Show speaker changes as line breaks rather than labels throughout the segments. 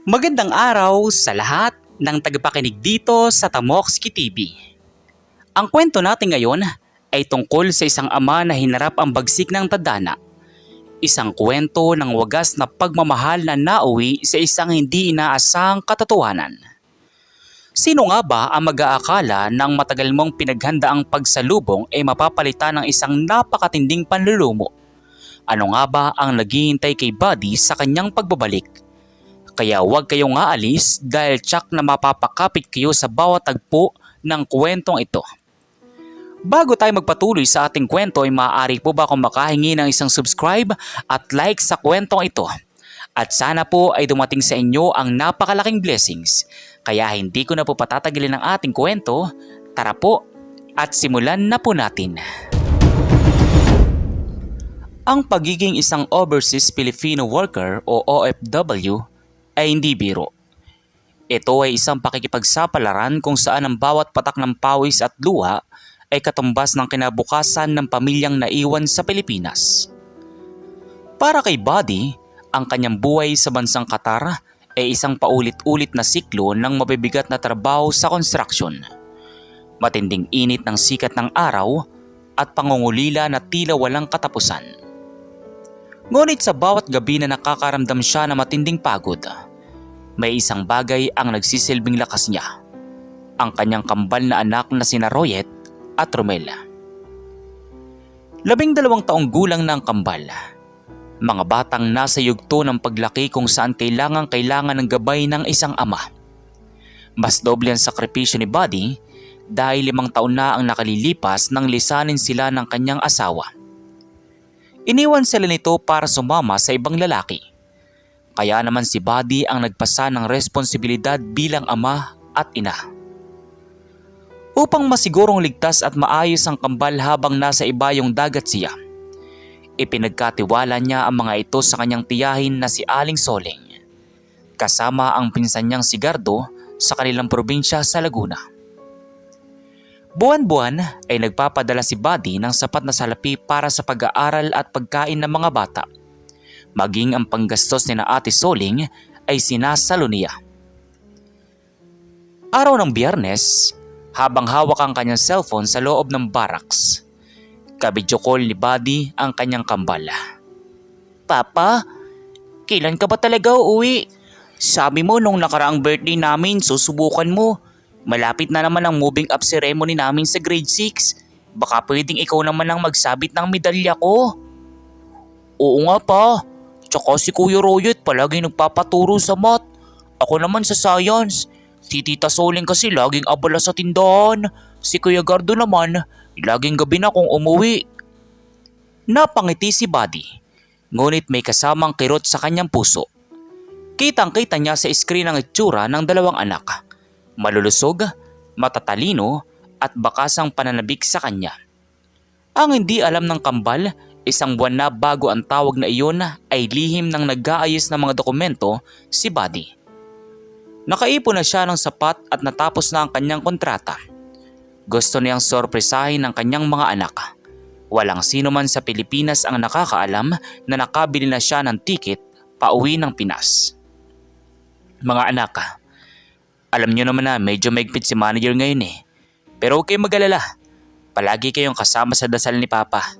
Magandang araw sa lahat ng tagapakinig dito sa Tamokski TV. Ang kwento natin ngayon ay tungkol sa isang ama na hinarap ang bagsik ng tadhana. Isang kwento ng wagas na pagmamahal na nauwi sa isang hindi inaasahang katotohanan. Sino nga ba ang mag-aakala na ang matagal mong pinaghandaang pagsalubong ay mapapalitan ng isang napakatinding panlulumo? Ano nga ba ang naghihintay kay Buddy sa kanyang pagbabalik? Kaya huwag kayong aalis dahil tsak na mapapakapit kayo sa bawat tagpo ng kwentong ito. Bago tayo magpatuloy sa ating kwento ay maaari po ba akong makahingi ng isang subscribe at like sa kwentong ito. At sana po ay dumating sa inyo ang napakalaking blessings. Kaya hindi ko na po patatagilin ang ating kwento. Tara po at simulan na po natin. Ang pagiging isang overseas Filipino worker o OFW ay hindi biro. Ito ay isang pakikipagsapalaran kung saan ang bawat patak ng pawis at luha ay katumbas ng kinabukasan ng pamilyang naiwan sa Pilipinas. Para kay Buddy, ang kanyang buhay sa bansang Qatar ay isang paulit-ulit na siklo ng mabibigat na trabaho sa construction. Matinding init ng sikat ng araw at pangungulila na tila walang katapusan. Ngunit sa bawat gabi na nakakaramdam siya ng matinding pagod, may isang bagay ang nagsisilbing lakas niya. Ang kanyang kambal na anak na sina Royet at Romel. 12 taong gulang na ang kambal. Mga batang nasa yugto ng paglaki kung saan kailangan ng gabay ng isang ama. Mas doble ang sakripisyo ni Buddy dahil 5 taon na ang nakalilipas nang lisanin sila ng kanyang asawa. Iniwan sila nito para sumama sa ibang lalaki. Kaya naman si Buddy ang nagpasa ng responsibilidad bilang ama at ina. Upang masigurong ligtas at maayos ang kambal habang nasa ibayong dagat siya, ipinagkatiwala niya ang mga ito sa kanyang tiyahin na si Aling Soleng, kasama ang pinsan niyang si Gardo sa kanilang probinsya sa Laguna. Buwan-buwan ay nagpapadala si Buddy ng sapat na salapi para sa pag-aaral at pagkain ng mga bata. Maging ang panggastos ni na Ate Soling ay sinasalo niya. Araw ng Biyernes, habang hawak ang kanyang cellphone sa loob ng barracks, kabidyo call ni Buddy ang kanyang kambal. "Papa, kailan ka ba talaga uuwi? Sabi mo nung nakaraang birthday namin susubukan mo. Malapit na naman ang moving up ceremony namin sa grade 6. Baka pwedeng ikaw naman ang magsabit ng medalya ko." "Oo nga pa. Tsaka si Kuya Royet palaging nagpapaturo sa math. Ako naman sa science. Si Tita Soling kasi laging abala sa tindahan. Si Kuya Gardo naman, laging gabi na kung umuwi." Napangiti si Buddy, ngunit may kasamang kirot sa kanyang puso. Kitang-kita niya sa screen ang itsura ng 2 anak. Malulusog, matatalino at bakasang pananabik sa kanya. Ang hindi alam ng kambal, isang buwan na bago ang tawag na iyon ay lihim ng nag-aayos ng mga dokumento si Buddy. Nakaipon na siya ng sapat at natapos na ang kanyang kontrata. Gusto niyang sorpresahin ng kanyang mga anak. Walang sino man sa Pilipinas ang nakakaalam na nakabili na siya ng tiket pauwi ng Pinas. "Mga anak, alam niyo naman na medyo maigpit si manager ngayon eh. Pero huwag kayong mag-alala. Palagi kayong kasama sa dasal ni Papa.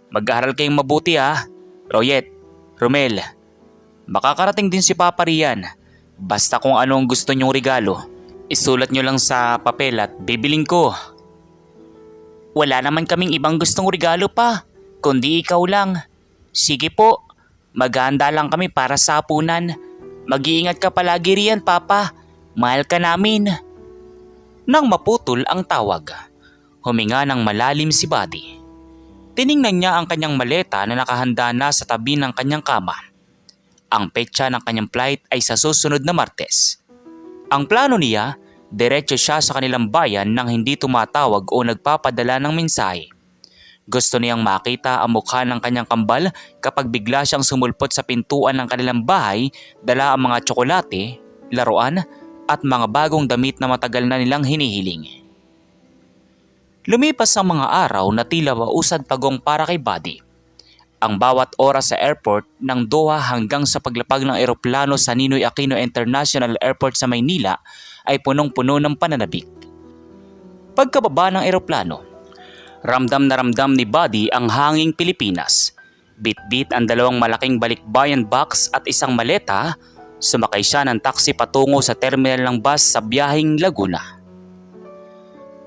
Mag-aaral kayong mabuti ha. Royet, Romel, makakarating din si Papa riyan. Basta kung ano ang gusto niyong regalo, isulat niyo lang sa papel at bibiling ko." "Wala naman kaming ibang gustong regalo pa, kundi ikaw lang." "Sige po, maghahanda lang kami para sa hapunan. Mag-iingat ka palagi riyan, Papa. Mahal ka namin." Nang maputol ang tawag, huminga ng malalim si Buddy. Tiningnan niya ang kanyang maleta na nakahanda na sa tabi ng kanyang kama. Ang petsa ng kanyang flight ay sa susunod na Martes. Ang plano niya, diretso siya sa kanilang bayan nang hindi tumatawag o nagpapadala ng mensahe. Gusto niyang makita ang mukha ng kanyang kambal kapag bigla siyang sumulpot sa pintuan ng kanilang bahay, dala ang mga tsokolate, laruan at mga bagong damit na matagal na nilang hinihiling. Lumipas ang mga araw na tila mausad pagong para kay Buddy. ang bawat oras sa airport ng Doha hanggang sa paglapag ng eroplano sa Ninoy Aquino International Airport sa Maynila ay punong-puno ng pananabik. Pagkababa ng eroplano, ramdam na ramdam ni Buddy ang hanging Pilipinas. Bit-bit ang dalawang malaking balikbayan box at isang maleta. Sumakay siya ng taxi patungo sa terminal ng bus sa biyaheng Laguna.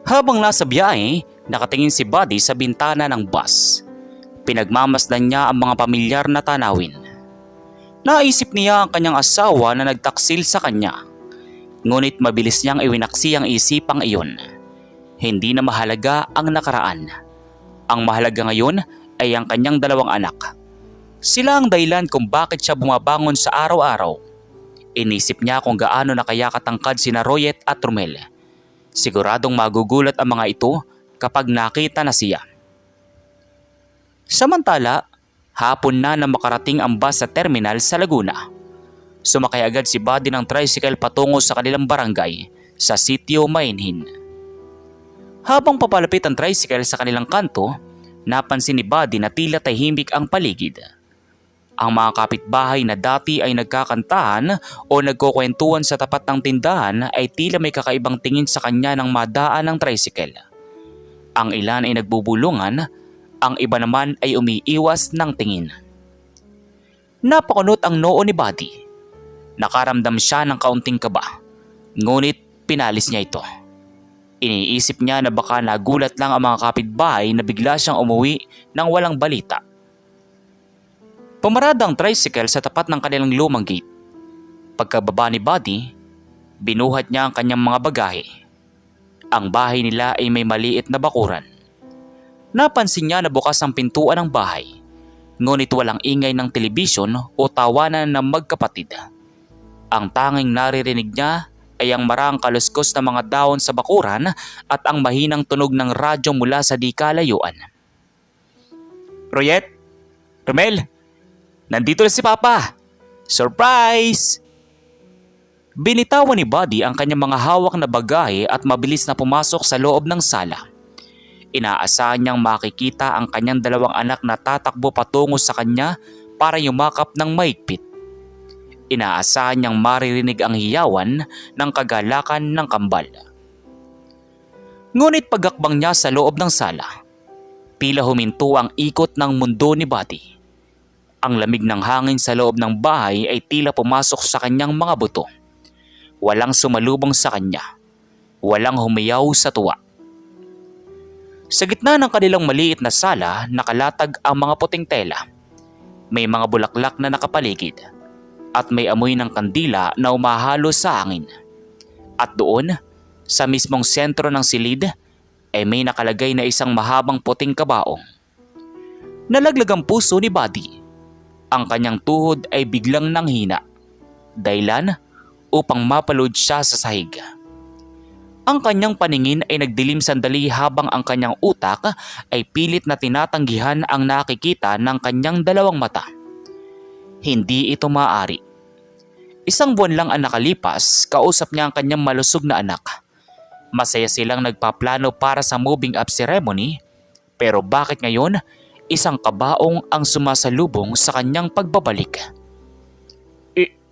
Habang nasa biyahe, nakatingin si Buddy sa bintana ng bus. Pinagmamasdan niya ang mga pamilyar na tanawin. Naisip niya ang kanyang asawa na nagtaksil sa kanya. Ngunit mabilis niyang iwinaksi ang isipang iyon. Hindi na mahalaga ang nakaraan. Ang mahalaga ngayon ay ang kanyang dalawang anak. Sila ang dahilan kung bakit siya bumabangon sa araw-araw. Inisip niya kung gaano na kaya katangkad sina Royet at Romel. Siguradong magugulat ang mga ito kapag nakita na siya. Samantala, hapon na makarating ang bus sa terminal sa Laguna. Sumakay agad si Buddy ng tricycle patungo sa kanilang barangay sa sitio Mainhin. Habang papalapit ang tricycle sa kanilang kanto, napansin ni Buddy na tila tahimik ang paligid. Ang mga kapitbahay na dati ay nagkakantahan o nagkukwentuhan sa tapat ng tindahan ay tila may kakaibang tingin sa kanya nang madaan ng tricycle. Ang ilan ay nagbubulungan, ang iba naman ay umiiwas ng tingin. Napakunot ang noo ni Buddy. Nakaramdam siya ng kaunting kaba, ngunit pinalis niya ito. Iniisip niya na baka nagulat lang ang mga kapitbahay na bigla siyang umuwi nang walang balita. Pumarada ang tricycle sa tapat ng kanilang lumang gate. Pagkababa ni Buddy, binuhat niya ang kanyang mga bagahe. Ang bahay nila ay may maliit na bakuran. Napansin niya na bukas ang pintuan ng bahay, ngunit walang ingay ng telebisyon o tawanan ng magkapatid. Ang tanging naririnig niya ay ang marang kaluskos na mga dahon sa bakuran at ang mahinang tunog ng radyo mula sa di kalayuan. Royet! Romel! Nandito na si Papa! Surprise! Binitawan ni Buddy ang kanyang mga hawak na bagahe at mabilis na pumasok sa loob ng sala. Inaasahan niyang makikita ang kanyang dalawang anak na tatakbo patungo sa kanya para yumakap ng mahigpit. Inaasahan niyang maririnig ang hiyawan ng kagalakan ng kambal. Ngunit pagakbang niya sa loob ng sala, tila huminto ang ikot ng mundo ni Buddy. Ang lamig ng hangin sa loob ng bahay ay tila pumasok sa kanyang mga buto. Walang sumalubong sa kanya. Walang humiyaw sa tuwa. Sa gitna ng kanilang maliit na sala, nakalatag ang mga puting tela. May mga bulaklak na nakapaligid at may amoy ng kandila na umahalo sa hangin. At doon, sa mismong sentro ng silid, ay may nakalagay na isang mahabang puting kabaong. Nalaglag ang puso ni Buddy. Ang kanyang tuhod ay biglang nanghina. Dahilan upang mapalood siya sa sahig. Ang kanyang paningin ay nagdilim sandali habang ang kanyang utak ay pilit na tinatanggihan ang nakikita ng kanyang dalawang mata. Hindi ito maaari. Isang buwan lang ang nakalipas, kausap niya ang kanyang malusog na anak. Masaya silang nagpaplano para sa moving up ceremony, pero bakit ngayon isang kabaong ang sumasalubong sa kanyang pagbabalik?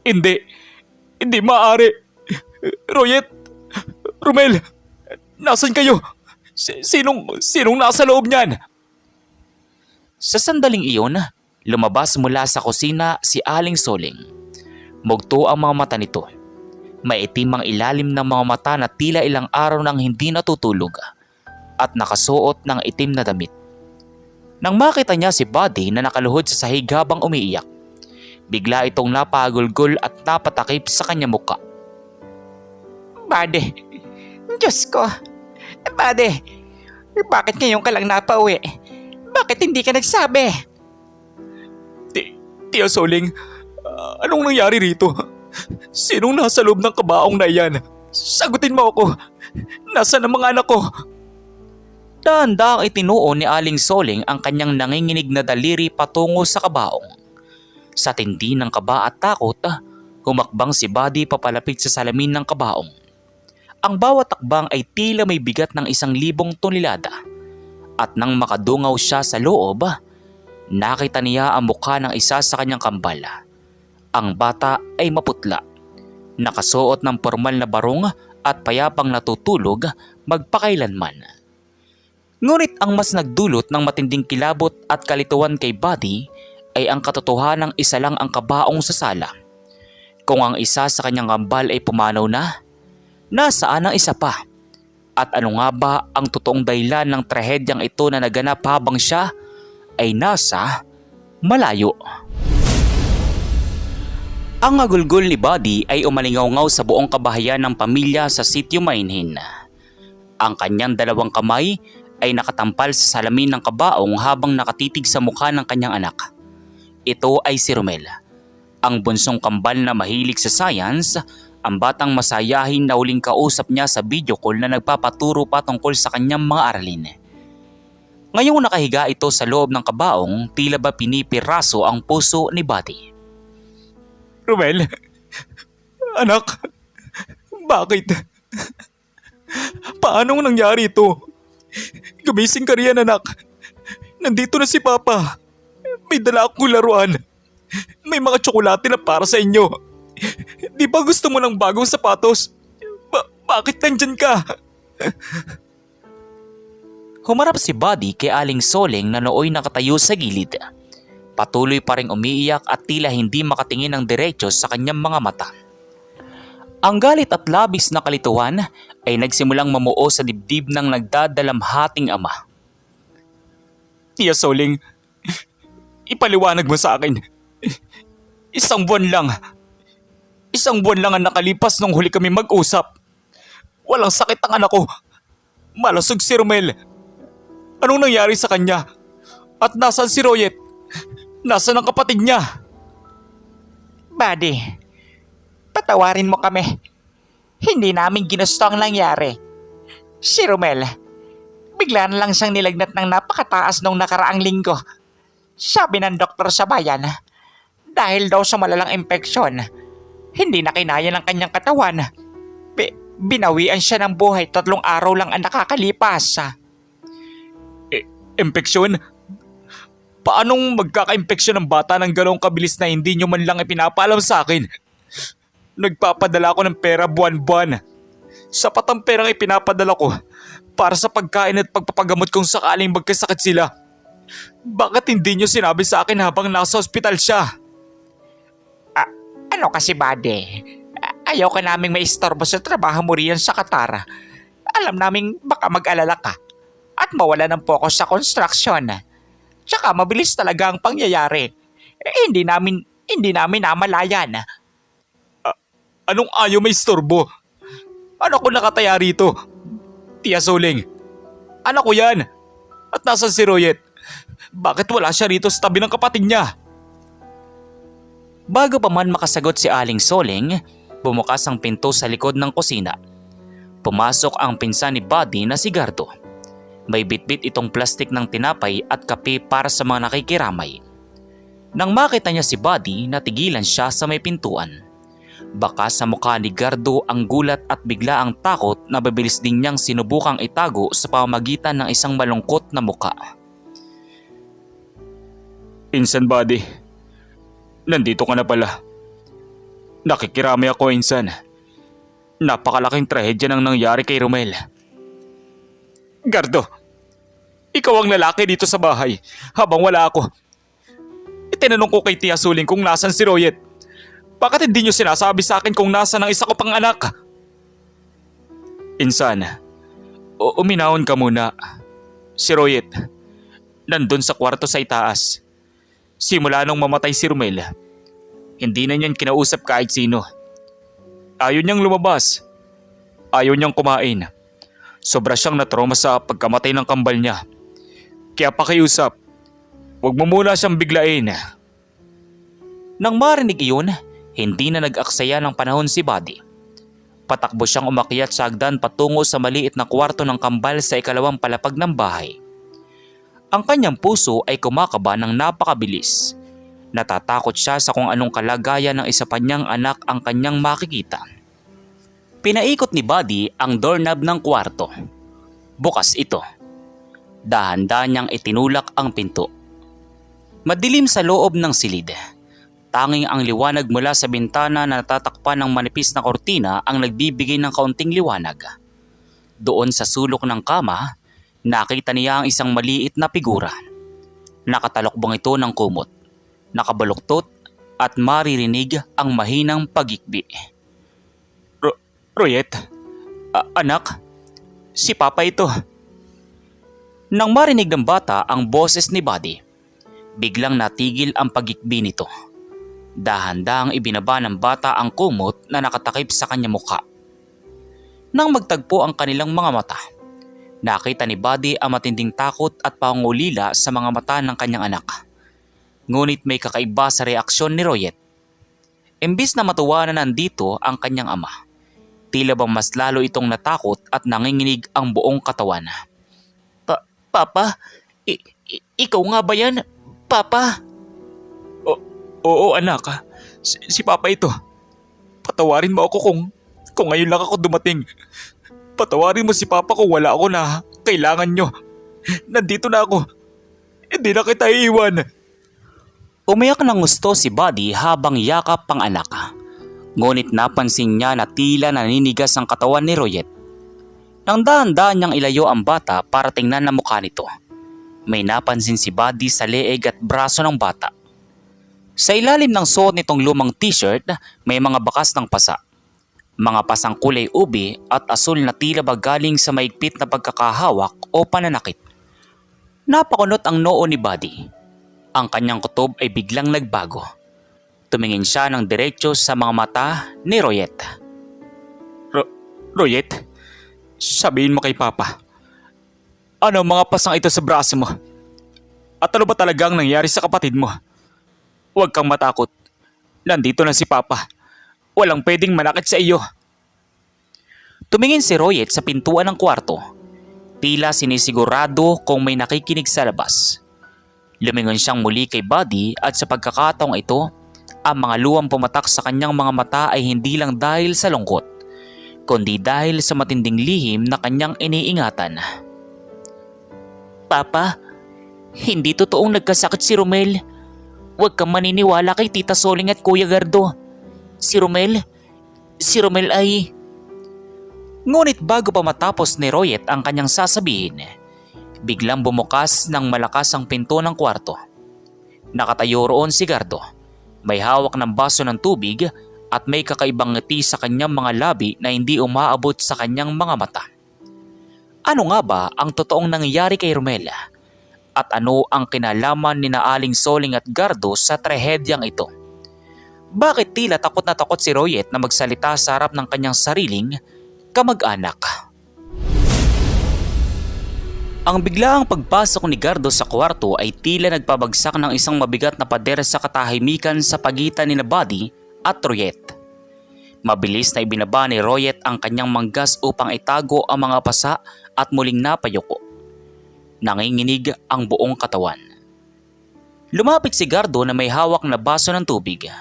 Hindi maaari. Royet, Romel, nasan kayo? Sinong nasa loob niyan? Sa sandaling iyon, lumabas mula sa kusina si Aling Soling. Mugto ang mga mata nito. Maitim ang ilalim ng mga mata na tila ilang araw nang hindi natutulog at nakasuot ng itim na damit. Nang makita niya si Buddy na nakaluhod sa sahig habang umiiyak, bigla itong napagulgol at napatakip sa kanyang muka. Buddy, Diyos ko, Buddy, bakit ngayon ka lang napauwi? Bakit hindi ka nagsabi? Tia Soling, anong nangyari rito? Sinong nasa loob ng kabaong na iyan? Sagutin mo ako. Nasaan ang mga anak ko? Dahan-dahang itinuon ni Aling Soling ang kanyang nanginginig na daliri patungo sa kabaong. Sa tindi ng kaba at takot, humakbang si Buddy papalapit sa salamin ng kabaong. Ang bawat takbang ay tila may bigat ng 1,000 tonelada. At nang makadungaw siya sa loob, Nakita niya ang mukha ng isa sa kanyang kambal. Ang bata ay maputla, nakasuot ng formal na barong at payapang natutulog magpakailanman. Ngunit ang mas nagdulot ng matinding kilabot at kalituan kay Buddy ay ang katotohanang isa lang ang kabaong sa sala. Kung ang isa sa kanyang kambal ay pumanaw na, nasaan ang isa pa? At ano nga ba ang totoong dahilan ng trahedyang ito na naganap habang siya ay nasa malayo? Ang agulgol ni Buddy ay umalingaw-ngaw sa buong kabahayan ng pamilya sa sitio Mainhin. Ang kanyang dalawang kamay ay nakatampal sa salamin ng kabaong habang nakatitig sa mukha ng kanyang anak. Ito ay si Romel, ang bunsong kambal na mahilig sa science, ang batang masayahin na huling kausap niya sa video call na nagpapaturo patungkol sa kanyang mga aralin. Ngayong nakahiga ito sa loob ng kabaong, tila ba pinipiraso ang puso ni Buddy.
Romel, anak, bakit? Paanong nangyari ito? Gumising ka riyan, anak. Nandito na si Papa. May dala akong laruan. May mga tsokolate na para sa inyo. Di ba gusto mo ng bagong sapatos? Bakit nandyan ka?
Humarap si Buddy kay Aling Soleng na nooy nakatayo sa gilid. Patuloy pa ring umiiyak at tila hindi makatingin ng diretso sa kanyang mga mata. Ang galit at labis na kalituhan ay nagsimulang mamuo sa dibdib ng nagdadalamhating ama.
Tia Soling, ipaliwanag mo sa akin. Isang buwan lang ang nakalipas nung huli kami mag-usap. Walang sakit ang anak ko. Malasog si Romel. Anong nangyari sa kanya? At nasaan si Royet? Nasaan ang kapatid niya?
Buddy, patawarin mo kami. Hindi namin ginusto ang nangyari. Si Romel, bigla na lang siyang nilagnat ng napakataas nung nakaraang linggo. Sabi ng doktor sa bayan, dahil daw sa malalang impeksyon, hindi na kinaya ng kanyang katawan. Binawian siya ng buhay, 3 araw lang ang nakakalipas.
Impeksyon? Paanong magkaka-impeksyon ng bata ng ganoong kabilis na hindi nyo man lang ipinapaalam sa akin? Nagpapadala ako ng pera buwan-buwan. Sapat ang perang ipinapadala ko para sa pagkain at pagpapagamot kung sakaling magkasakit sila. Bakit hindi nyo sinabi sa akin habang nasa ospital siya?
Ano kasi, Buddy? Ayaw ka naming maistorbo sa trabaho mo riyan sa Qatar. Alam naming baka mag-alala ka at mawala ng focus sa construction. Tsaka mabilis talaga ang pangyayari. Hindi namin namalayan.
Anong ayaw may istorbo? Ano ko nakataya rito? Tia Soling, anak ko yan. At nasan si Royet? Bakit wala siya rito sa tabi ng kapatid niya?
Bago pa man makasagot si Aling Soleng, bumukas ang pinto sa likod ng kusina. Pumasok ang pinsan ni Buddy na si Gardo. May bitbit itong plastik ng tinapay at kape para sa mga nakikiramay. Nang makita niya si Buddy, natigilan siya sa may pintuan. Baka sa mukha ni Gardo ang gulat at bigla ang takot na mabilis din niyang sinubukang itago sa pamamagitan ng isang malungkot na mukha.
Insan Buddy, nandito ka na pala. Nakikiramay ako, Insan. Napakalaking trahedya nang nangyari kay Romel. Gardo, ikaw ang lalaki dito sa bahay habang wala ako. Itinanong ko kay Tia Soling kung nasan si Royet. Bakit hindi niyo sinasabi sa akin kung nasan ang isa ko pang anak? Insan, uminahon ka muna. Si Royet, nandun sa kwarto sa itaas. Simula nung mamatay si Romel, hindi na niyan kinausap kahit sino. Ayaw niyang lumabas. Ayaw niyang kumain. Sobra siyang natrauma sa pagkamatay ng kambal niya. Kaya pakiusap, huwag mo muna siyang biglain.
Nang marinig iyon, hindi na nag-aksaya ng panahon si Buddy. Patakbo siyang umakyat sa hagdan patungo sa maliit na kwarto ng kambal sa ikalawang palapag ng bahay. Ang kanyang puso ay kumakaba ng napakabilis. Natatakot siya sa kung anong kalagayan ng isa pa niyang anak ang kanyang makikita. Pinaikot ni Buddy ang doorknob ng kwarto. Bukas ito. Dahan-dahan niyang itinulak ang pinto. Madilim sa loob ng silid. Tanging ang liwanag mula sa bintana na natatakpan ng manipis na kortina ang nagbibigay ng kaunting liwanag. Doon sa sulok ng kama, nakita niya ang isang maliit na figura. Nakatalokbong ito ng kumot, nakabaluktot at maririnig ang mahinang pagikbi.
Royet, anak, si Papa ito.
Nang marinig ng bata ang boses ni Buddy, biglang natigil ang pagikbi nito. Dahan-dahang ibinaba ng bata ang kumot na nakatakip sa kanyang mukha. Nang magtagpo ang kanilang mga mata, nakita ni Buddy ang matinding takot at pangungulila sa mga mata ng kanyang anak. Ngunit may kakaiba sa reaksyon ni Royet. Imbis na matuwa na nandito ang kanyang ama, tila bang mas lalo itong natakot at nanginginig ang buong katawan. Papa? Ikaw nga ba yan? Papa?
Oo anak, si Papa ito. Patawarin mo ako kung ngayon lang ako dumating. Patawarin mo si Papa kung wala ako na kailangan nyo. Nandito na ako. Hindi na kita iiwan.
Umiyak ng gusto si Buddy habang yakap ang anak. Ngunit napansin niya na tila naninigas ang katawan ni Royet. Nang dahan-dahan niyang ilayo ang bata para tingnan ang mukha nito, may napansin si Buddy sa leeg at braso ng bata. Sa ilalim ng suot nitong lumang t-shirt, may mga bakas ng pasa. Mga pasang kulay ube at asul na tila ba galing sa maigpit na pagkakahawak o pananakit. Napakunot ang noo ni Buddy. Ang kanyang kutob ay biglang nagbago. Tumingin siya ng diretso sa mga mata ni Royet.
Royet, sabihin mo kay Papa. Ano mga pasang ito sa braso mo? At ano ba talagang nangyari sa kapatid mo? Huwag kang matakot. Nandito na si Papa. Walang pwedeng manakit sa iyo.
Tumingin si Royet sa pintuan ng kwarto. Tila sinisigurado kung may nakikinig sa labas. Lumingon siyang muli kay Buddy at sa pagkakataong ito, ang mga luwang pumatak sa kanyang mga mata ay hindi lang dahil sa lungkot, kundi dahil sa matinding lihim na kanyang iniingatan. Papa, hindi totoong nagkasakit si Romel. Huwag kang maniniwala kay Tita Soling at Kuya Gardo. Si Romel ay... Ngunit bago pa matapos ni Royet ang kanyang sasabihin, biglang bumukas ng malakas ang pinto ng kwarto. Nakatayo roon si Gardo. May hawak ng baso ng tubig at may kakaibang ngiti sa kanyang mga labi na hindi umaabot sa kanyang mga mata. Ano nga ba ang totoong nangyayari kay Romel? At ano ang kinalaman ni Aling Soling at Gardo sa trahedyang ito? Bakit tila takot na takot si Royet na magsalita sa harap ng kanyang sariling kamag-anak? Ang biglaang pagpasok ni Gardo sa kwarto ay tila nagpabagsak ng isang mabigat na pader sa katahimikan sa pagitan ni Buddy at Royet. Mabilis na ibinaba ni Royet ang kanyang manggas upang itago ang mga pasa at muling napayuko. Nanginginig ang buong katawan. Lumapit si Gardo na may hawak na baso ng tubig.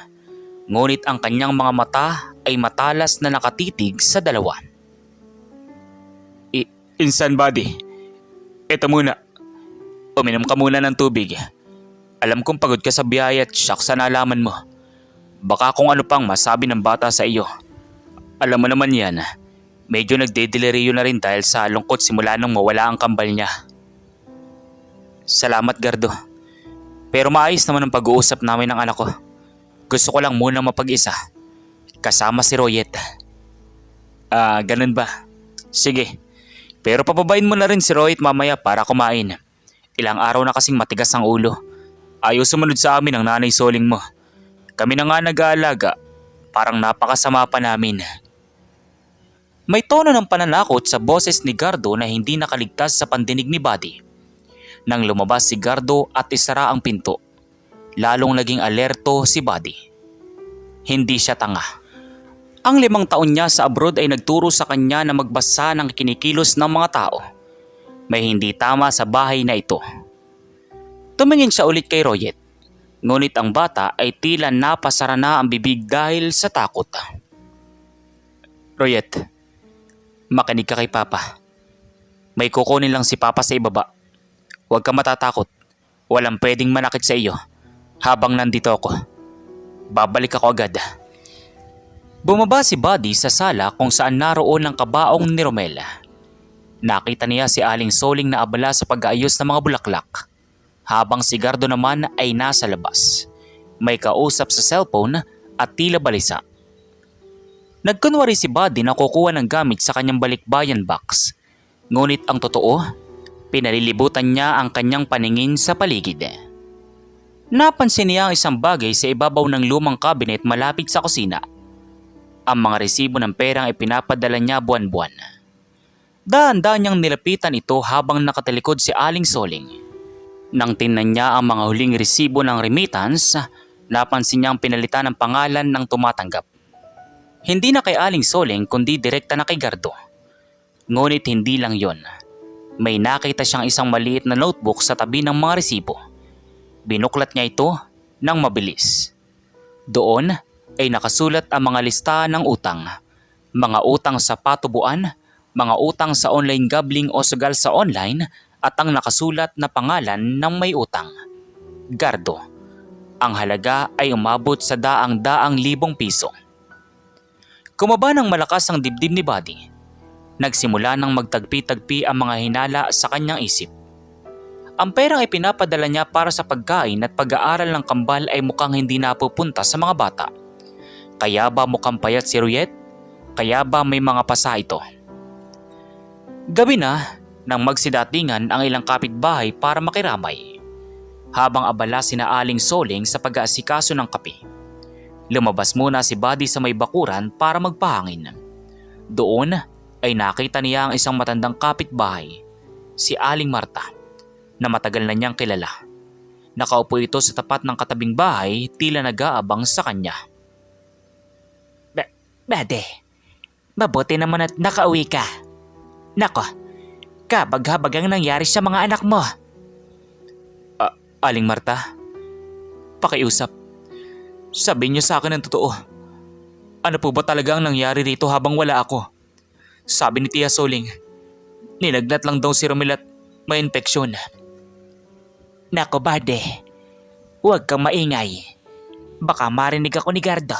Ngunit ang kanyang mga mata ay matalas na nakatitig sa dalawa.
Insan Buddy, ito muna. Uminom ka muna ng tubig. Alam kong pagod ka sa biyahe at shock sa nalaman mo. Baka kung ano pang masabi ng bata sa iyo. Alam mo naman yan, medyo nagdedeliriyo na rin dahil sa lungkot simula nung mawala ang kambal niya.
Salamat, Gardo. Pero maayos naman ang pag-uusap namin ng anak ko. Gusto ko lang muna mapag-isa. Kasama si Royet.
Ganun ba?
Sige. Pero papabain mo na rin si Royet mamaya para kumain. Ilang araw na kasing matigas ang ulo.
Ayaw sumunod sa amin ang nanay Soling mo. Kami na nga nag-aalaga. Parang napakasama pa namin.
May tono ng pananakot sa boses ni Gardo na hindi nakaligtas sa pandinig ni Buddy. Nang lumabas si Gardo at isara ang pinto, lalong naging alerto si Buddy. Hindi siya tanga. Ang 5 taon niya sa abroad ay nagturo sa kanya na magbasa ng kinikilos ng mga tao. May hindi tama sa bahay na ito. Tumingin siya ulit kay Royet. Ngunit ang bata ay tila napasara na ang bibig dahil sa takot.
Royet,
Makinig ka kay Papa. May kukunin lang si Papa sa ibaba. Huwag ka matatakot. Walang pwedeng manakit sa iyo. Habang nandito ako, babalik ako agad. Bumaba si Buddy sa sala kung saan naroon ang kabaong ni Romel. Nakita niya si Aling Soling na abala sa pag-aayos ng mga bulaklak. Habang si Gardo naman ay nasa labas. May kausap sa cellphone at tila balisa. Nagkunwari si Buddy na kukuha ng gamit sa kanyang balikbayan box. Ngunit ang totoo, pinalilibutan niya ang kanyang paningin sa paligid. Napansin niya ang isang bagay sa ibabaw ng lumang cabinet malapit sa kusina. Ang mga resibo ng perang ipinapadala niya buwan-buwan. Dahan-dahan niyang nilapitan ito habang nakatalikod si Aling Soling. Nang tingnan niya ang mga huling resibo ng remittance, napansin niyang pinalitan ng pangalan ng tumatanggap. Hindi na kay Aling Soling kundi direkta na kay Gardo. Ngunit hindi lang yon. May nakita siyang isang maliit na notebook sa tabi ng mga resibo. Binuklat niya ito ng mabilis. Doon ay nakasulat ang mga listahan ng utang. Mga utang sa patubuan, mga utang sa online gambling o sugal sa online at ang nakasulat na pangalan ng may utang. Gardo. Ang halaga ay umabot sa daang-daang libong piso. Kumaba ng malakas ang dibdib ni Buddy. Nagsimula nang magtagpi-tagpi ang mga hinala sa kanyang isip. Ang perang ay pinapadala niya para sa pagkain at pag-aaral ng kambal ay mukhang hindi napupunta sa mga bata. Kaya ba mukhang payat si Ruyet? Kaya ba may mga pasa ito? Gabi na nang magsidatingan ang ilang kapitbahay para makiramay. Habang abala sina Aling Soling sa pag-aasikaso ng kape. Lumabas muna si Buddy sa may bakuran para magpahangin. Doon ay nakita niya ang isang matandang kapitbahay, si Aling Marta, na matagal na niyang kilala. Nakaupo ito sa tapat ng katabing bahay, tila nag-aabang sa kanya.
Bade, mabuti naman at nakauwi ka. Nako, kabag-habag ang nangyari sa mga anak mo.
Aling Marta, pakiusap. Sabihin niyo sa akin ang totoo. Ano po ba talaga ang nangyari rito habang wala ako? Sabi ni Tia Soling, nilagnat lang daw si Romel at may infeksyon.
Nako Bade, huwag kang maingay. Baka marinig ako ni Gardo.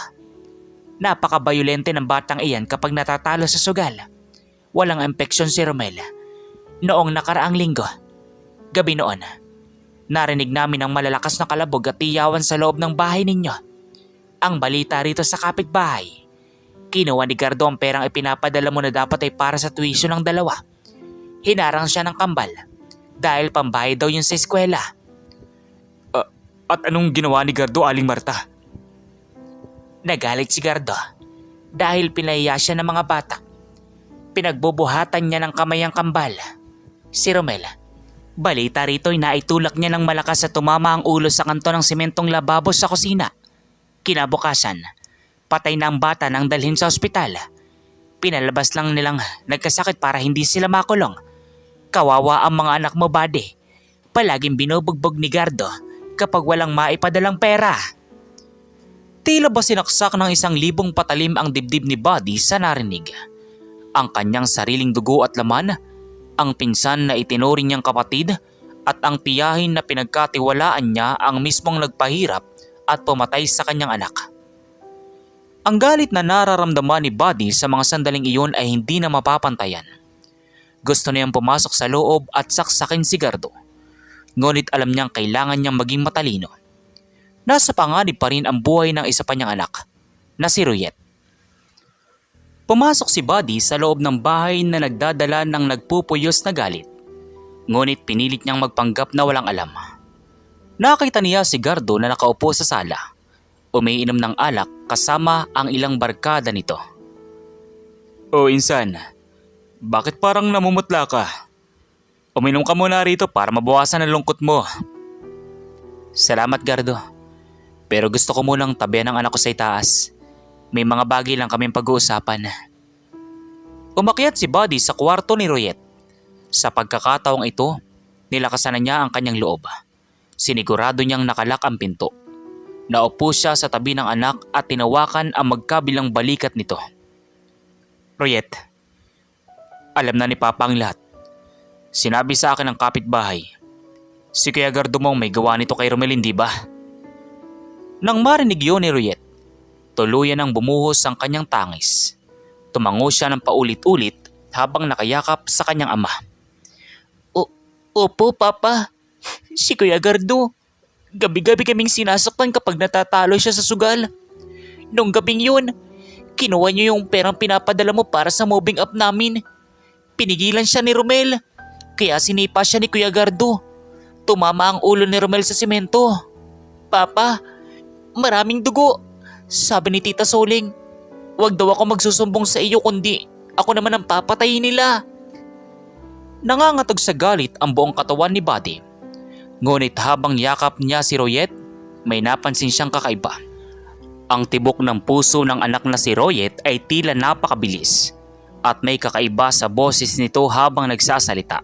Napaka-violente ng batang iyan kapag natatalo sa sugal. Walang impeksyon si Romel. Noong nakaraang linggo, gabi noon, narinig namin ang malalakas na kalabog at iyawan sa loob ng bahay ninyo. Ang balita rito sa kapitbahay, kinuha ni Gardo ang perang ipinapadala mo na dapat ay para sa tuition ng dalawa. Hinarang siya ng kambal dahil pambayad daw yun sa eskwela.
At anong ginawa ni Gardo, Aling Marta?
Nagalit si Gardo dahil pinahiya siya ng mga bata. Pinagbubuhatan niya ng kamay ang kambal. Si Romel, balita rito ay naitulak niya ng malakas at tumama ang ulo sa kanto ng sementong lababo sa kusina. Kinabukasan, patay na ang bata nang dalhin sa ospital. Pinalabas lang nilang nagkasakit para hindi sila makulong. Kawawa ang mga anak mo, Buddy. Palaging binubugbog ni Gardo kapag walang maipadalang pera.
Tila ba sinaksak ng 1,000 patalim ang dibdib ni Buddy sa narinig. Ang kanyang sariling dugo at laman, ang pinsan na itinuring niyang kapatid at ang tiyahin na pinagkatiwalaan niya ang mismong nagpahirap at pumatay sa kanyang anak. Ang galit na nararamdaman ni Buddy sa mga sandaling iyon ay hindi na mapapantayan. Gusto niyang pumasok sa loob at saksakin si Gardo. Ngunit alam niyang kailangan niyang maging matalino. Nasa panganib pa rin ang buhay ng isa pa niyang anak, na si Ruyet. Pumasok si Buddy sa loob ng bahay na nagdadala ng nagpupuyos na galit. Ngunit pinilit niyang magpanggap na walang alam. Nakita niya si Gardo na nakaupo sa sala. Umiinom ng alak kasama ang ilang barkada nito. O insan, bakit parang namumutla ka? Uminom ka muna rito para mabawasan ang lungkot mo. Salamat Gardo. Pero gusto ko munang tabihan ng anak ko sa itaas. May mga bagay lang kaming pag-uusapan. Umakyat si Buddy sa kwarto ni Ruyet. Sa pagkakataong ito, nilakasan na niya ang kanyang loob. Sinigurado niyang nakalak ang pinto. Naupo siya sa tabi ng anak at tinawakan ang magkabilang balikat nito. Ruyet, alam na ni Papa ang lahat. Sinabi sa akin ng kapitbahay. Si Kuya Gardo mong may gawa nito kay Romel, hindi ba? Nang marinig yun ni Royet, tuluyan ang bumuhos ang kanyang tangis. Tumango siya ng paulit-ulit habang nakayakap sa kanyang ama. Opo, Papa. Si Kuya Gardo. Gabi-gabi kaming sinasaktan kapag natatalo siya sa sugal. Nung gabing yun, kinuha niyo yung perang pinapadala mo para sa moving up namin. Pinigilan siya ni Romel. Kaya sinipa siya ni Kuya Gardo. Tumama ang ulo ni Romel sa simento. Papa, maraming dugo. Sabi ni Tita Soling, wag daw ako magsusumbong sa iyo kundi ako naman ang papatayin nila. Nangangatog sa galit ang buong katawan ni Buddy. Ngunit habang yakap niya si Royet, may napansin siyang kakaiba. Ang tibok ng puso ng anak na si Royet ay tila napakabilis at may kakaiba sa boses nito habang nagsasalita.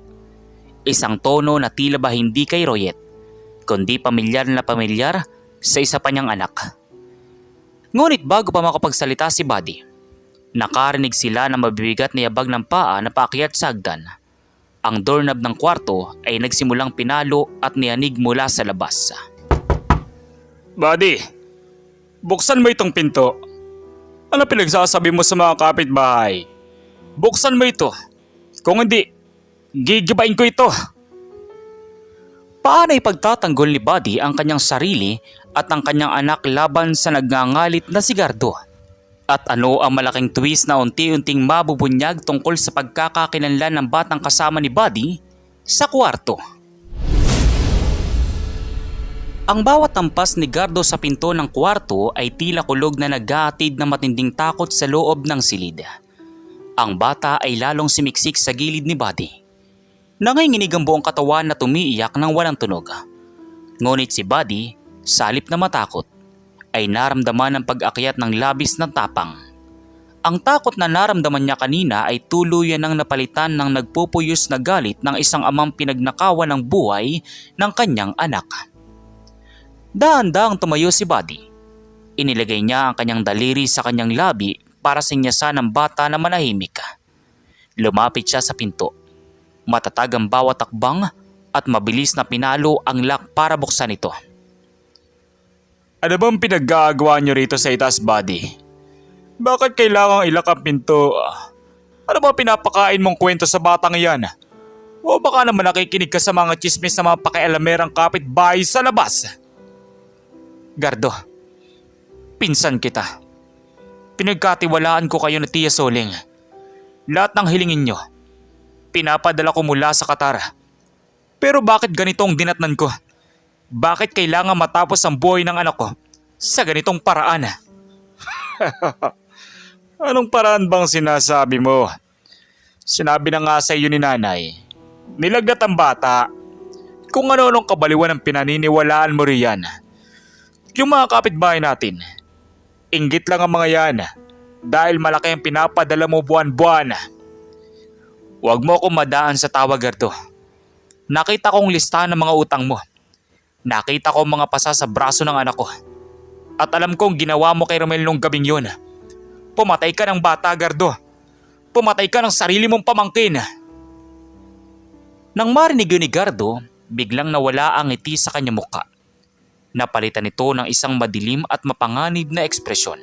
Isang tono na tila ba hindi kay Royet, kundi pamilyar na pamilyar sa isa pa niyang anak. Ngunit bago pa makapagsalita si Buddy, nakarinig sila ng mabibigat na yabag ng paa na paakyat sa hagdan. Ang doorknob ng kwarto ay nagsimulang pinalo at niyanig mula sa labas.
Buddy, buksan mo itong pinto. Ano pinagsasabi mo sa mga kapitbahay? Buksan mo ito. Kung hindi, gigibain ko ito.
Paanay pagtatanggol ni Buddy ang kanyang sarili at ang kanyang anak laban sa nagngangalit na si Gardo? At ano ang malaking twist na unti-unting mabubunyag tungkol sa pagkakakilanlan ng batang kasama ni Buddy sa kwarto? Ang bawat tampas ni Gardo sa pinto ng kwarto ay tila kulog na naghahatid ng matinding takot sa loob ng silid. Ang bata ay lalong simiksik sa gilid ni Buddy. Nanginginig ang buong katawan na tumiiyak ng walang tunog. Ngunit si Buddy, sa halip na matakot, ay naramdaman ang pag-akyat ng labis na tapang. Ang takot na naramdaman niya kanina ay tuluyan ng napalitan ng nagpupuyos na galit ng isang amang pinagnakawan ng buhay ng kanyang anak. Dahan-dahang tumayo si Buddy. Inilagay niya ang kanyang daliri sa kanyang labi para sinyasan ng bata na manahimik. Lumapit siya sa pinto. Matatag ang bawat takbang at mabilis na pinalo ang lock para buksan ito.
Ano bang pinaggagawa niyo rito sa itaas, Buddy? Bakit kailangang ilak ang pinto? Ano ba pinapakain mong kwento sa batang iyan? O baka naman nakikinig ka sa mga chismis ng mga pakialamerang kapitbahay sa labas?
Gardo, pinsan kita. Pinagkatiwalaan ko kayo na Tia Soling. Lahat ng hilingin nyo, pinapadala ko mula sa Qatar. Pero bakit ganito ang dinatnan ko? Bakit kailangan matapos ang buhay ng anak ko sa ganitong paraan?
Anong paraan bang sinasabi mo? Sinabi na nga sa iyo ni nanay, nilagdat ang bata. Kung ano-anong kabaliwan ang pinaniniwalaan mo riyan. Yung mga kapitbahay natin, inggit lang ang mga yan dahil malaki ang pinapadala mo buwan-buwan. Huwag mo akong madaan sa tawag, Gardo. Nakita kong listahan ng mga utang mo. Nakita ko mga pasa sa braso ng anak ko. At alam kong ginawa mo kay Romel nung gabing yun. Pumatay ka ng bata, Gardo. Pumatay ka ng sarili mong pamangkin. Nang marinig yun ni Gardo, biglang nawala ang ngiti sa kanyang muka. Napalitan ito ng isang madilim at mapanganib na ekspresyon.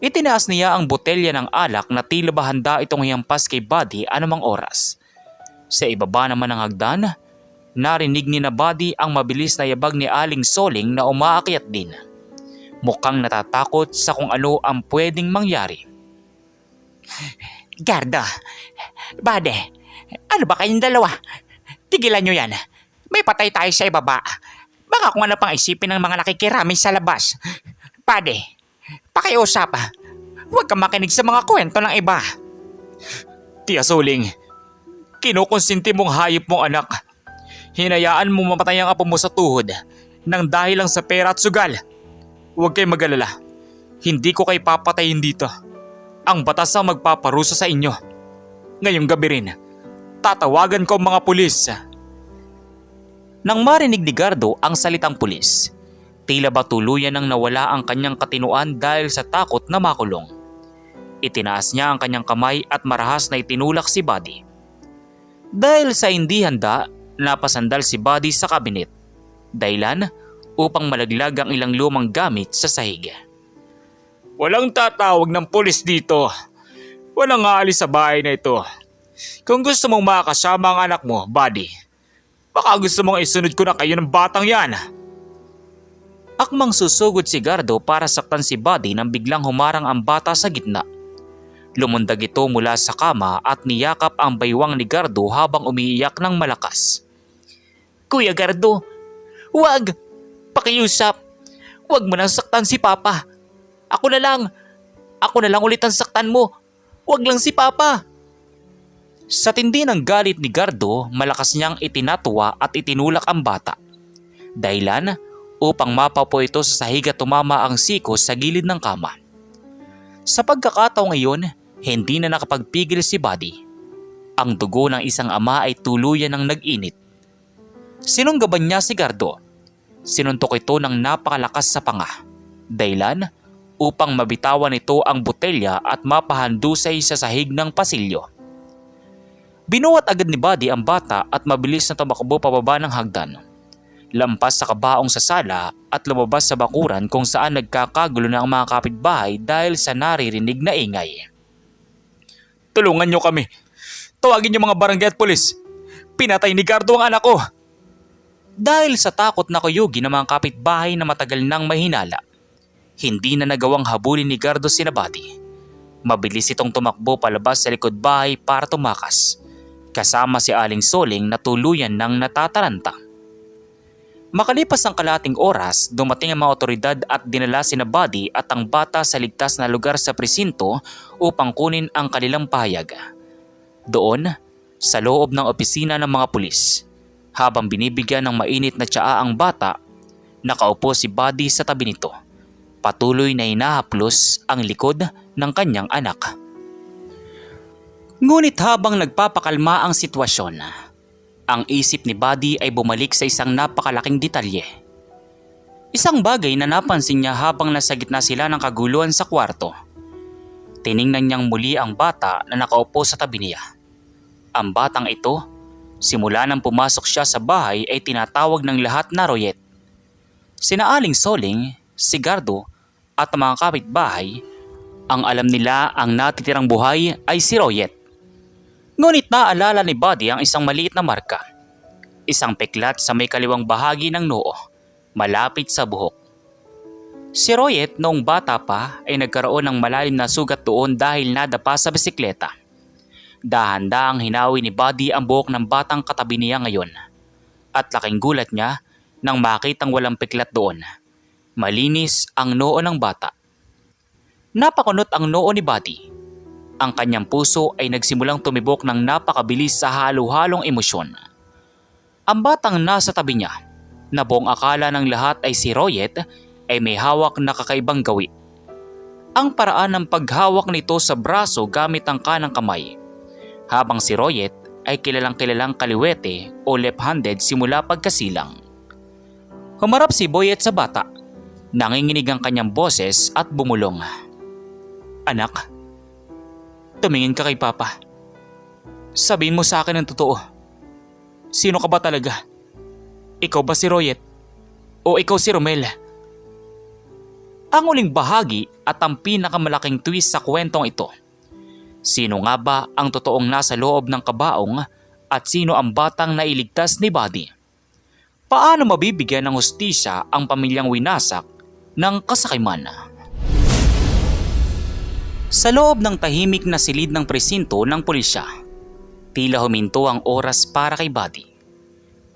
Itinaas niya ang botelya ng alak na tila ba handa itong hiyampas kay Buddy anumang oras. Sa ibaba naman ng hagdan, narinig ni na Buddy ang mabilis na yabag ni Aling Soling na umaakyat din. Mukhang natatakot sa kung ano ang pwedeng mangyari.
Gardo, Buddy, ano ba kayong dalawa? Tigilan nyo yan. May patay tayo sa ibaba. Baka kung ano pang isipin ng mga nakikirami sa labas. Buddy, pakiusap. Huwag kang makinig sa mga kwento ng iba.
Tia Soling, kinukonsinti mong hayop mong anak. Hinayaan mo mamatay ang apo mo sa tuhod nang dahil lang sa pera at sugal. Huwag kayong mag-alala. Hindi ko kayo papatayin dito. Ang batas ang magpaparusa sa inyo. Ngayong gabi rin, tatawagan ko ang mga pulis.
Nang marinig ni Gardo ang salitang pulis, tila ba tuluyan nang nawala ang kanyang katinuan dahil sa takot na makulong. Itinaas niya ang kanyang kamay at marahas na itinulak si Buddy. Dahil sa hindi handa, napasandal si Buddy sa kabinet. Dahilan upang malaglag ang ilang lumang gamit sa sahig.
Walang tatawag ng pulis dito. Walang aalis sa bahay na ito. Kung gusto mong makasama ang anak mo, buddy, baka gusto mong isunod ko na kayo ng batang yan.
Akmang susugod si Gardo para saktan si Buddy nang biglang humarang ang bata sa gitna. Lumundag ito mula sa kama at niyakap ang baywang ni Gardo habang umiiyak ng malakas. Kuya Gardo, wag! Pakiusap! Wag mo nang saktan si Papa! Ako na lang ulit ang saktan mo! Wag lang si Papa! Sa tindi ng galit ni Gardo, malakas niyang itinatwa at itinulak ang bata. Dahilan upang mapapo ito sa sahig at tumama ang siko sa gilid ng kama. Sa pagkakataong iyon, hindi na nakapagpigil si Buddy. Ang dugo ng isang ama ay tuluyan ng nag-init. Sinunggaban niya si Gardo. Sinuntok ito ng napakalakas sa panga. Dahilan upang mabitawan ito ang botelya at mapahandusay sa sahig ng pasilyo. Binuhat agad ni Buddy ang bata at mabilis na tumakbo pababa ng hagdan. Lampas sa kabaong sa sala at lumabas sa bakuran kung saan nagkakagulo na ang mga kapitbahay dahil sa naririnig na ingay.
Tulungan niyo kami. Tawagin niyo mga barangay at pulis. Pinatay ni Gardo ang anak ko.
Dahil sa takot na kuyugi ng mga kapitbahay na matagal nang mahinala, hindi na nagawang habulin ni Gardo sina Buddy. Mabilis itong tumakbo palabas sa likod bahay para tumakas, kasama si Aling Soling na tuluyan ng natataranta. Makalipas ang kalating oras, dumating ang mga otoridad at dinala sina Buddy at ang bata sa ligtas na lugar sa presinto upang kunin ang kanilang pahayag. Doon, sa loob ng opisina ng mga pulis, habang binibigyan ng mainit na tsaa ang bata, nakaupo si Buddy sa tabi nito. Patuloy na hinahaplos ang likod ng kanyang anak. Ngunit habang nagpapakalma ang sitwasyon, ang isip ni Buddy ay bumalik sa isang napakalaking detalye. Isang bagay na napansin niya habang nasa gitna sila ng kaguluhan sa kwarto. Tiningnan niyang muli ang bata na nakaupo sa tabi niya. Ang batang ito, simula nang pumasok siya sa bahay ay tinatawag ng lahat na Royet. Sina Aling Soling, si Gardo at ang mga kapitbahay, ang alam nila ang natitirang buhay ay si Royet. Ngunit naalala ni Buddy ang isang maliit na marka. Isang peklat sa may kaliwang bahagi ng noo, malapit sa buhok. Si Royet noong bata pa ay nagkaroon ng malalim na sugat doon dahil nadapa sa bisikleta. Dahan-dahang hinawi ni Buddy ang buhok ng batang katabi niya ngayon. At laking gulat niya nang makitang walang peklat doon. Malinis ang noo ng bata. Napakunot ang noo ni Buddy. Ang kanyang puso ay nagsimulang tumibok ng napakabilis sa halo-halong emosyon. Ang batang nasa tabi niya, na buong akala ng lahat ay si Royet, ay may hawak na kakaibang gawi. Ang paraan ng paghawak nito sa braso gamit ang kanang kamay, habang si Royet ay kilalang-kilalang kaliwete o left-handed simula pagkasilang. Humarap si Boyet sa bata, nanginginig ang kanyang boses at bumulong. Anak, tumingin ka kay Papa. Sabihin mo sa akin ang totoo. Sino ka ba talaga? Ikaw ba si Royet? O ikaw si Romel? Ang uling bahagi at ang pinakamalaking twist sa kwentong ito. Sino nga ba ang totoong nasa loob ng kabaong at sino ang batang nailigtas ni Buddy? Paano mabibigyan ng hustisya ang pamilyang winasak ng kasakiman? Sa loob ng tahimik na silid ng presinto ng pulisya, tila huminto ang oras para kay Buddy.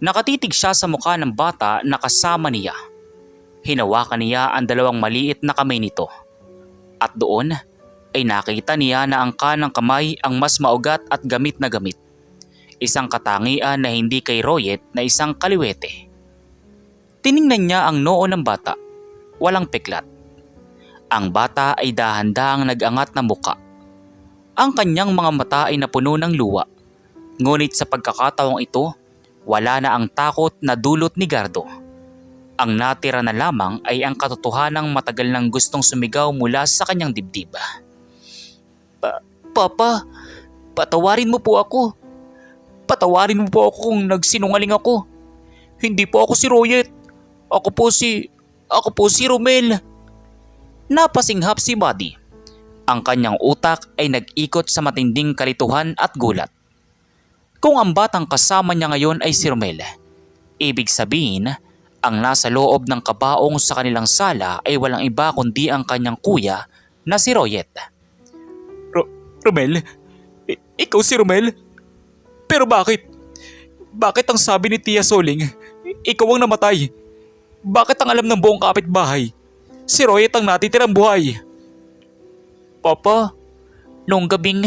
Nakatitig siya sa mukha ng bata na kasama niya. Hinawakan niya ang dalawang maliit na kamay nito. At doon ay nakita niya na ang kanang kamay ang mas maugat at gamit na gamit. Isang katangian na hindi kay Royet na isang kaliwete. Tiningnan niya ang noo ng bata. Walang peklat. Ang bata ay dahan-dahang nag-angat na muka. Ang kanyang mga mata ay napuno ng luha. Ngunit sa pagkakataong ito, wala na ang takot na dulot ni Gardo. Ang natira na lamang ay ang katotohanang matagal nang gustong sumigaw mula sa kanyang dibdib. Papa, patawarin mo po ako. Patawarin mo po ako kung nagsinungaling ako. Hindi po ako si Royet.
Ako po si Romel.
Napasinghap si Buddy. Ang kanyang utak ay nag-ikot sa matinding kalituhan at gulat. Kung ang batang kasama niya ngayon ay si Romel, ibig sabihin, ang nasa loob ng kabaong sa kanilang sala ay walang iba kundi ang kanyang kuya na si Royet.
Romel? Ikaw si Romel? Pero bakit? Bakit ang sabi ni Tia Soling, ikaw ang namatay? Bakit ang alam ng buong kapitbahay? Si Royet ang natitirang buhay.
Papa, noong gabing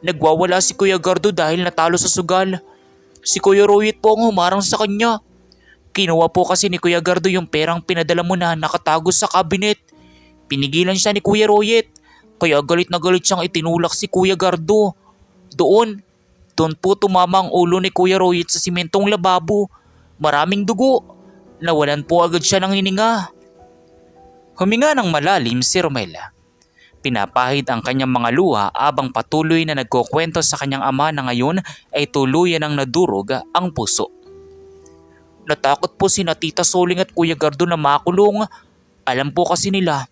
nagwawala si Kuya Gardo dahil natalo sa sugal. Si Kuya Royet po ang humarang sa kanya. Kinuha po kasi ni Kuya Gardo yung perang pinadala mo na nakatago sa kabinet. Pinigilan siya ni Kuya Royet. Kaya galit na galit siyang itinulak si Kuya Gardo. Doon po tumama ang ulo ni Kuya Royet sa simentong lababo. Maraming dugo. Nawalan po agad siya ng hininga. Huminga ng malalim si Romel. Pinapahid ang kanyang mga luha habang patuloy na nagkukwento sa kanyang ama na ngayon ay tuluyan ng nadurog ang puso. Natakot po si Tita Soling at Kuya Gardo na makulong. Alam po kasi nila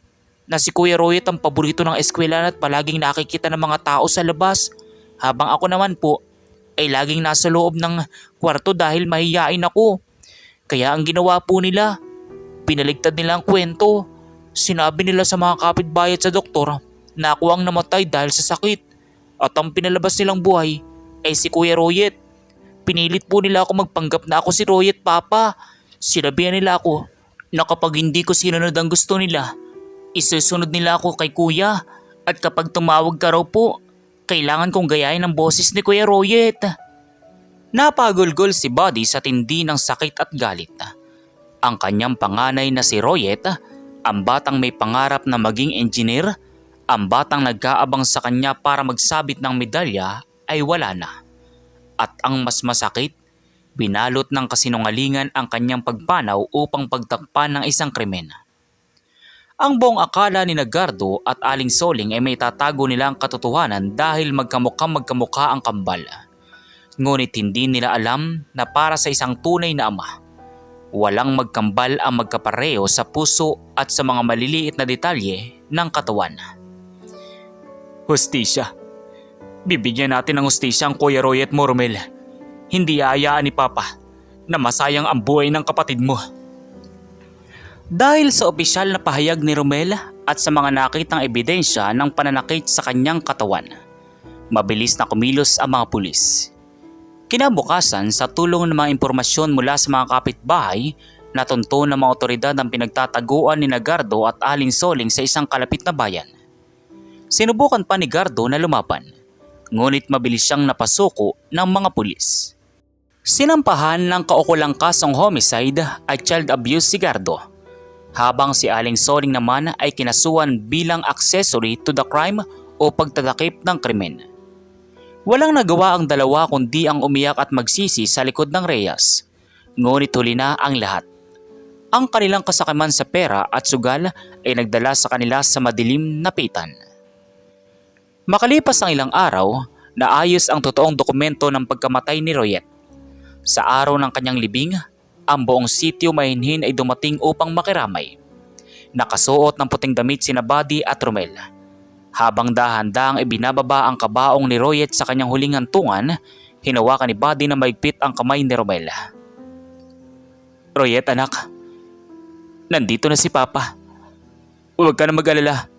na si Kuya Royet ang paborito ng eskwelahan at palaging nakikita ng mga tao sa labas. Habang ako naman po ay laging nasa loob ng kwarto dahil mahiyain ako. Kaya ang ginawa po nila, pinaligtad nila ang kwento. Sinabi nila sa mga kapitbahay at sa doktor na ako ang namatay dahil sa sakit at ang pinalabas nilang buhay ay si Kuya Royet. Pinilit po nila ako magpanggap na ako si Royet, Papa. Sinabihan nila ako na kapag hindi ko sinunod ang gusto nila, isusunod nila ako kay Kuya at kapag tumawag ka raw po, kailangan kong gayahin ang boses ni Kuya Royet. Napagulgol si Buddy sa tindi ng sakit at galit. Ang kanyang panganay na si Royet, ang batang may pangarap na maging engineer, ang batang nag-aabang sa kanya para magsabit ng medalya ay wala na. At ang mas masakit, binalot ng kasinungalingan ang kanyang pagpanaw upang pagtakpan ng isang krimen. Ang buong akala ni Gardo at Aling Soling ay may tatago nilang katotohanan dahil magkamukha ang kambal. Ngunit hindi nila alam na para sa isang tunay na ama, walang magkambal ang magkapareho sa puso at sa mga maliliit na detalye ng katawan.
Hustisya. Bibigyan natin ng hustisya ang Kuya Royet mo, Romel. Hindi aayaan ni Papa na masayang ang buhay ng kapatid mo.
Dahil sa opisyal na pahayag ni Romel at sa mga nakitang ebidensya ng pananakit sa kanyang katawan, mabilis na kumilos ang mga pulis. Kinabukasan, sa tulong ng mga impormasyon mula sa mga kapitbahay, natunto ng mga otoridad ang pinagtataguan ni Gardo at Aling Soling sa isang kalapit na bayan. Sinubukan pa ni Gardo na lumaban, ngunit mabilis siyang napasuko ng mga pulis. Sinampahan ng kaukulang kasong homicide at child abuse si Gardo, habang si Aling Soling naman ay kinasuhan bilang accessory to the crime o pagtatakip ng krimen. Walang nagawa ang dalawa kundi ang umiyak at magsisi sa likod ng reyes, ngunit huli na ang lahat. Ang kanilang kasakiman sa pera at sugal ay nagdala sa kanila sa madilim na pitan. Makalipas ang ilang araw, naayos ang totoong dokumento ng pagkamatay ni Royet. Sa araw ng kanyang libing, ang buong sitio mahinhin ay dumating upang makiramay. Nakasuot ng puting damit sina Buddy at Romel. Habang dahan-dahang ibinababa ang kabaong ni Royet sa kanyang huling hantungan, hinawakan ni Buddy na maigpit ang kamay ni Romel.
Royet, anak. Nandito na si Papa. Huwag ka na mag-alala.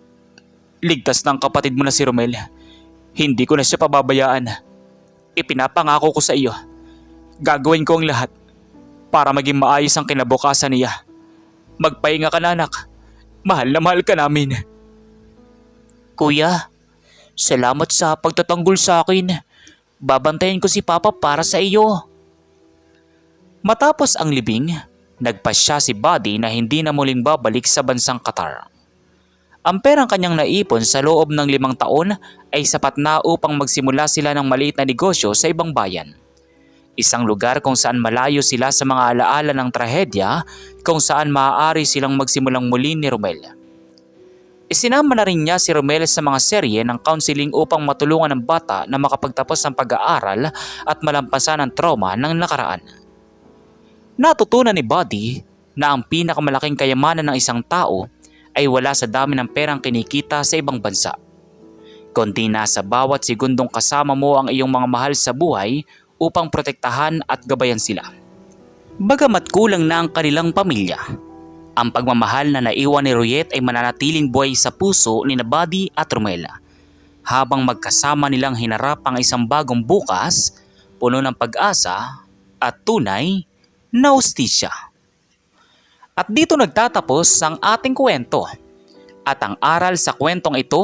Ligtas ng kapatid mo na si Romel. Hindi ko na siya pababayaan. Ipinapangako ko sa iyo. Gagawin ko ang lahat para maging maayos ang kinabukasan niya. Magpahinga ka na, anak. Mahal na mahal ka namin.
Kuya, salamat sa pagtatanggol sa akin. Babantayan ko si Papa para sa iyo. Matapos ang libing, nagpasya si Buddy na hindi na muling babalik sa bansang Qatar. Ang perang kanyang naipon sa loob ng 5 taon ay sapat na upang magsimula sila ng maliit na negosyo sa ibang bayan. Isang lugar kung saan malayo sila sa mga alaala ng trahedya, kung saan maaari silang magsimulang muli ni Romel. Isinama na rin niya si Romel sa mga serye ng counseling upang matulungan ang bata na makapagtapos ng pag-aaral at malampasan ang trauma ng nakaraan. Natutunan ni Buddy na ang pinakamalaking kayamanan ng isang tao ay wala sa dami ng perang kinikita sa ibang bansa, kundi nasa bawat segundong kasama mo ang iyong mga mahal sa buhay upang protektahan at gabayan sila. Bagamat kulang na ang kanilang pamilya, ang pagmamahal na naiwan ni Royet ay mananatiling buhay sa puso ni Buddy at Romela habang magkasama nilang hinarap ang isang bagong bukas, puno ng pag-asa at tunay na hustisya. At dito nagtatapos ang ating kwento. At ang aral sa kwentong ito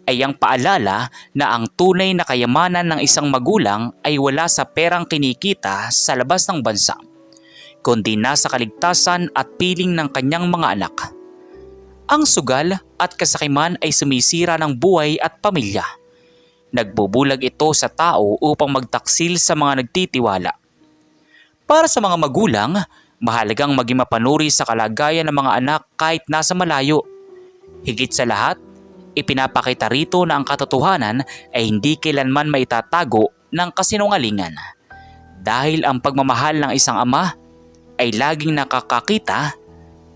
ay ang paalala na ang tunay na kayamanan ng isang magulang ay wala sa perang kinikita sa labas ng bansa, kundi nasa kaligtasan at piling ng kanyang mga anak. Ang sugal at kasakiman ay sumisira ng buhay at pamilya. Nagbubulag ito sa tao upang magtaksil sa mga nagtitiwala. Para sa mga magulang, mahalagang maging mapanuri sa kalagayan ng mga anak kahit nasa malayo. Higit sa lahat, ipinapakita rito na ang katotohanan ay hindi kailanman maitatago ng kasinungalingan. Dahil ang pagmamahal ng isang ama ay laging nakakakita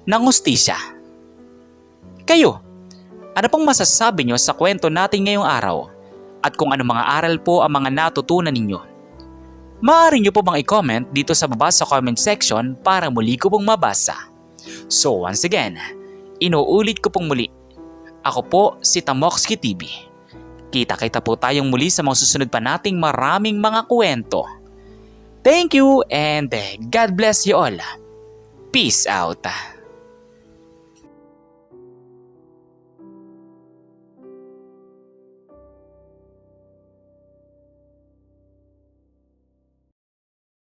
ng hustisya. Kayo, ano pong masasabi nyo sa kwento natin ngayong araw? At kung ano mga aral po ang mga natutunan ninyo? Maaari nyo po bang i-comment dito sa baba sa comment section para muli ko pong mabasa. So once again, inuulit ko pong muli. Ako po si Tamoxki TV. Kita-kita po tayong muli sa mga susunod pa nating maraming mga kwento. Thank you and God bless you all. Peace out.